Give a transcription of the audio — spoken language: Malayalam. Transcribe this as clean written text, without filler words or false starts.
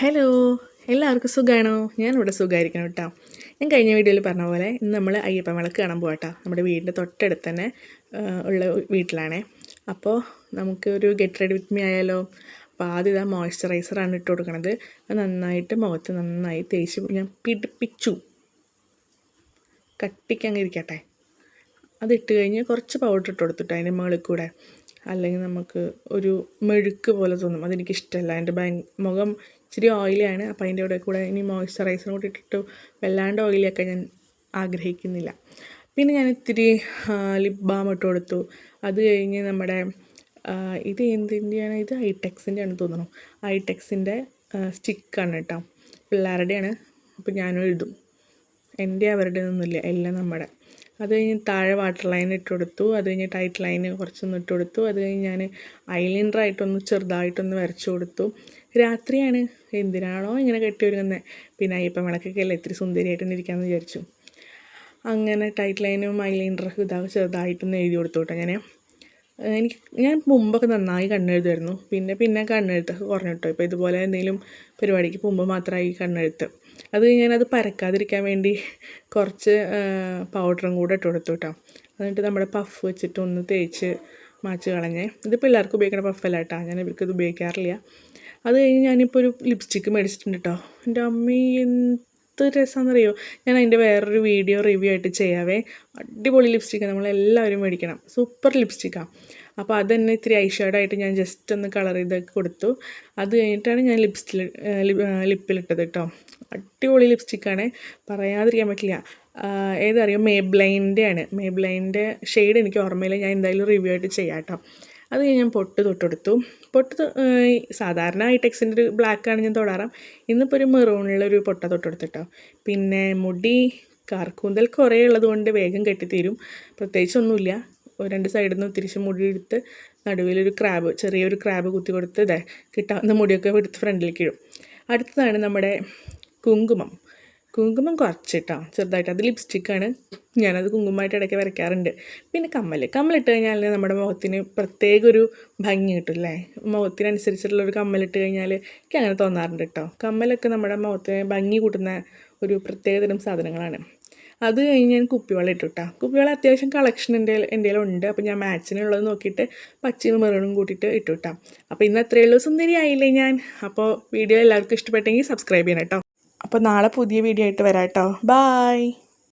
ഹലോ, എല്ലാവർക്കും സുഖമാണോ? ഞാനിവിടെ സുഖമായിരിക്കണം കേട്ടോ. ഞാൻ കഴിഞ്ഞ വീഡിയോയിൽ പറഞ്ഞ പോലെ ഇന്ന് നമ്മൾ അയ്യപ്പൻ വിളക്ക് കാണാൻ പോകാം കേട്ടോ. നമ്മുടെ വീടിൻ്റെ തൊട്ടടുത്ത് തന്നെ ഉള്ള വീട്ടിലാണേ. അപ്പോൾ നമുക്കൊരു ഗെറ്റ് റെഡി വിത്ത് മീ ആയാലോ? അപ്പോൾ ആദ്യം ഇതാ മോയ്സ്ചറൈസറാണ് ഇട്ട് കൊടുക്കണത്. അത് നന്നായിട്ട് മുഖത്ത് നന്നായി തേച്ച് ഞാൻ പിടിപ്പിച്ചു. കട്ടിക്കങ്ങ് ഇരിക്കട്ടെ. അതിട്ട് കഴിഞ്ഞ് കുറച്ച് പൗഡർ ഇട്ട് കൊടുത്തിട്ട് അതിൻ്റെ മുകളിൽ കൂടെ, അല്ലെങ്കിൽ നമുക്ക് ഒരു മെഴുക്ക് പോലെ തോന്നും. അതെനിക്കിഷ്ടമല്ല. എൻ്റെ മുഖം ഇച്ചിരി ഓയിലിയാണ്. അപ്പോൾ അതിൻ്റെ കൂടെ ഇനി മോയ്സ്ചറൈസറും കൂടി ഇട്ടിട്ട് വല്ലാണ്ട് ഓയിലിയൊക്കെ ഞാൻ ആഗ്രഹിക്കുന്നില്ല. പിന്നെ ഞാൻ ഇത്തിരി ലിപ് ബാം ഇട്ട് കൊടുത്തു. അത് കഴിഞ്ഞ് നമ്മുടെ ഇത് എന്തിൻ്റെയാണ്? ഇത് ഐടെക്സിൻ്റെ ആണ് തോന്നുന്നു. ഐടെക്സിൻ്റെ സ്റ്റിക്കാണ് കേട്ടോ. പിള്ളേരുടെയാണ്. അപ്പോൾ ഞാനും എഴുതും. എൻ്റെ അവരുടെ ഒന്നുമില്ല, എല്ലാം നമ്മുടെ. അത് കഴിഞ്ഞ് താഴെ വാട്ടർ ലൈൻ ഇട്ട് കൊടുത്തു. അത് കഴിഞ്ഞ് ടൈറ്റ് ലൈന് കുറച്ചൊന്ന് ഇട്ട് കൊടുത്തു. അത് കഴിഞ്ഞ് ഞാൻ ഐലൈനറായിട്ടൊന്ന് ചെറുതായിട്ടൊന്ന് വരച്ചു കൊടുത്തു. രാത്രിയാണ്, എന്തിനാണോ ഇങ്ങനെ കെട്ടി ഒരുങ്ങുന്നത്. പിന്നെ അയ്യപ്പൻ വിളക്കൊക്കെ അല്ലേ, ഇത്തിരി സുന്ദരിയായിട്ടൊന്ന് ഇരിക്കാമെന്ന് വിചാരിച്ചു. അങ്ങനെ ടൈറ്റ് ലൈനും ഐലൈനറൊക്കെ ചെറുതായിട്ടൊന്ന് എഴുതി കൊടുത്തു കേട്ടോ. ഞാൻ മുമ്പൊക്കെ നന്നായി കണ്ണെഴുതുമായിരുന്നു. പിന്നെ കണ്ണെഴുത്തൊക്കെ കുറഞ്ഞു കേട്ടോ. ഇപ്പോൾ ഇതുപോലെ എന്തെങ്കിലും പരിപാടിക്ക് പോകുമ്പോൾ മാത്രമായി കണ്ണെഴുത്ത്. അത് ഞാനത് പരക്കാതിരിക്കാൻ വേണ്ടി കുറച്ച് പൗഡറും കൂടെ ഇട്ട് കൊടുത്തു കേട്ടോ. എന്നിട്ട് നമ്മുടെ പഫ് വെച്ചിട്ട് ഒന്ന് തേച്ച് മാച്ച് കളഞ്ഞേ. ഇത് പിള്ളേർക്ക് ഉപയോഗിക്കുന്ന പഫല്ല കേട്ടോ, ഞാൻ ഇവർക്കത് ഉപയോഗിക്കാറില്ല. അത് കഴിഞ്ഞ് ഞാനിപ്പോൾ ഒരു ലിപ്സ്റ്റിക്ക് മേടിച്ചിട്ടുണ്ട് കേട്ടോ. എൻ്റെ അമ്മ എന്ത് രസമാണെന്നറിയോ. ഞാൻ അതിൻ്റെ വേറൊരു വീഡിയോ റിവ്യൂ ആയിട്ട് ചെയ്യാവേ. അടിപൊളി ലിപ്സ്റ്റിക്കാണ്, നമ്മളെല്ലാവരും മേടിക്കണം. സൂപ്പർ ലിപ്സ്റ്റിക്കാണ്. അപ്പോൾ അത് തന്നെ ഇത്തിരി ഐഷാഡായിട്ട് ഞാൻ ജസ്റ്റ് ഒന്ന് കളർ ചെയ്തൊക്കെ കൊടുത്തു. അത് കഴിഞ്ഞിട്ടാണ് ഞാൻ ലിപ്പിലിട്ടത് കേട്ടോ. അടിപൊളി ലിപ്സ്റ്റിക്കാണ്, പറയാതിരിക്കാൻ പറ്റില്ല. ഏതറിയോ? മേബ്ലൈൻ്റെ ആണ്. മേബ്ലൈൻ്റെ ഷെയ്ഡ് എനിക്ക് ഓർമ്മയില്ല. ഞാൻ എന്തായാലും റിവ്യൂ ആയിട്ട് ചെയ്യാം കേട്ടോ. അത് കഴിഞ്ഞ് ഞാൻ പൊട്ട് തൊട്ടെടുത്തു. സാധാരണ ഐടെക്സിൻ്റെ ഒരു ബ്ലാക്കാണ് ഞാൻ തൊടാറാം. ഇന്നിപ്പോൾ ഒരു മെറൂണിലൊരു പൊട്ട തൊട്ടെടുത്തിട്ടോ. പിന്നെ മുടി കാർക്കൂന്തൽ കുറേ ഉള്ളതുകൊണ്ട് വേഗം കെട്ടിത്തീരും. പ്രത്യേകിച്ചൊന്നുമില്ല. രണ്ട് സൈഡിൽ നിന്ന് തിരിച്ച് മുടി എടുത്ത് നടുവിലൊരു ചെറിയൊരു ക്രാബ് കുത്തി കൊടുത്ത് കിട്ടാവുന്ന മുടിയൊക്കെ എടുത്ത് ഫ്രണ്ടിലേക്ക് ഇടും. അടുത്തതാണ് നമ്മുടെ കുങ്കുമം കുറച്ചിട്ടോ, ചെറുതായിട്ട്. അത് ലിപ്സ്റ്റിക്കാണ്. ഞാനത് കുങ്കുമമായിട്ട് ഇടയ്ക്ക് വരയ്ക്കാറുണ്ട്. പിന്നെ കമ്മലിട്ട് കഴിഞ്ഞാൽ നമ്മുടെ മുഖത്തിന് പ്രത്യേക ഒരു ഭംഗി കിട്ടും അല്ലേ. മുഖത്തിനനുസരിച്ചുള്ളൊരു കമ്മലിട്ട് കഴിഞ്ഞാൽ എനിക്ക് അങ്ങനെ തോന്നാറുണ്ട് കേട്ടോ. കമ്മലൊക്കെ നമ്മുടെ മുഖത്തിന് ഭംഗി കൂട്ടുന്ന ഒരു പ്രത്യേകതരം സാധനങ്ങളാണ്. അത് കഴിഞ്ഞ് ഞാൻ കുപ്പിവെള്ളം ഇട്ടു കേട്ടോ. കുപ്പിവെള്ളം അത്യാവശ്യം കളക്ഷൻ എൻ്റെ ഉണ്ട്. അപ്പോൾ ഞാൻ മാച്ചിനുള്ളത് നോക്കിയിട്ട് പച്ചയും മെറൂണും കൂട്ടിയിട്ട് ഇട്ടു കേട്ടോ. അപ്പോൾ ഇന്ന് അത്രയേ ഉള്ളൂ, സുന്ദരിയായില്ലേ ഞാൻ. അപ്പോൾ വീഡിയോ എല്ലാവർക്കും ഇഷ്ടപ്പെട്ടെങ്കിൽ സബ്സ്ക്രൈബ് ചെയ്യണം കേട്ടോ. അപ്പോൾ നാളെ പുതിയ വീഡിയോ ആയിട്ട് വരാം കേട്ടോ. ബായ്.